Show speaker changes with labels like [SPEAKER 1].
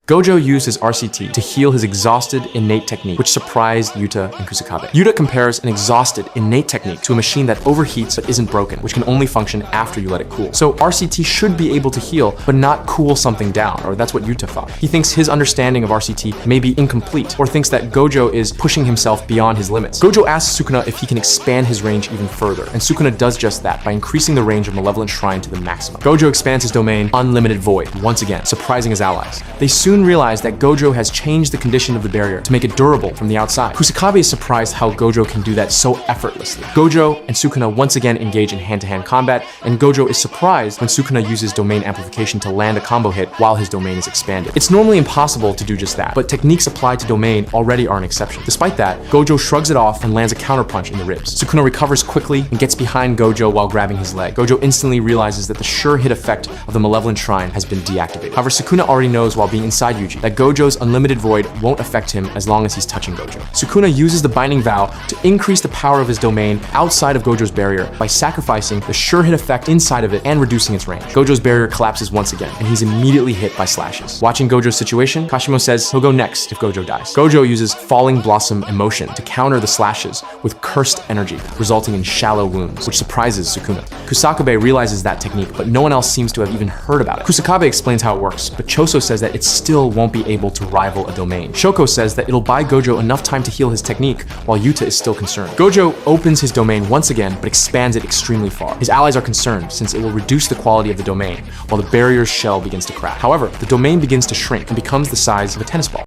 [SPEAKER 1] Gojo used his RCT to heal his exhausted innate technique, which surprised Yuta and Kusakabe. Yuta compares an exhausted innate technique to a machine that overheats but isn't broken, which can only function after you let it cool. So RCT should be able to heal, but not cool something down, or that's what Yuta thought. He thinks his understanding of RCT may be incomplete, or thinks that Gojo is pushing himself beyond his limits. Gojo asks Sukuna if he can expand his range even further, and Sukuna does just that by increasing the range of Malevolent Shrine to the maximum. Gojo expands his domain, Unlimited Void, once again, surprising his allies. They soon realize that Gojo has changed the condition of the barrier to make it durable from the outside. Kusakabe is surprised how Gojo can do that so effortlessly. Gojo and Sukuna once again engage in hand-to-hand combat, and Gojo is surprised when Sukuna uses domain amplification to land a combo hit while his domain is expanded. It's normally impossible to do just that, but techniques applied to domain already are an exception. Despite that, Gojo shrugs it off and lands a counterpunch in the ribs. Sukuna recovers quickly and gets behind Gojo while grabbing his leg. Gojo instantly realizes that the sure hit effect of the Malevolent Shrine has been deactivated. However, Sukuna already knows while being inside Yuji that Gojo's Unlimited Void won't affect him as long as he's touching Gojo. Sukuna uses the Binding Vow to increase the power of his domain outside of Gojo's barrier by sacrificing the sure hit effect inside of it and reducing its range. Gojo's barrier collapses once again, and he's immediately hit by slashes. Watching Gojo's situation, Kashimo says he'll go next if Gojo dies. Gojo uses Falling Blossom Emotion to counter the slashes with cursed energy, resulting in shallow wounds, which surprises Sukuna. Kusakabe realizes that technique, but no one else seems to have even heard about it. Kusakabe explains how it works, but Choso says that it still won't be able to rival a domain. Shoko says that it'll buy Gojo enough time to heal his technique, while Yuta is still concerned. Gojo opens his domain once again, but expands it extremely far. His allies are concerned, since it will reduce the quality of the domain, while the barrier's shell begins to crack. However, the domain begins to shrink and becomes the size of a tennis ball.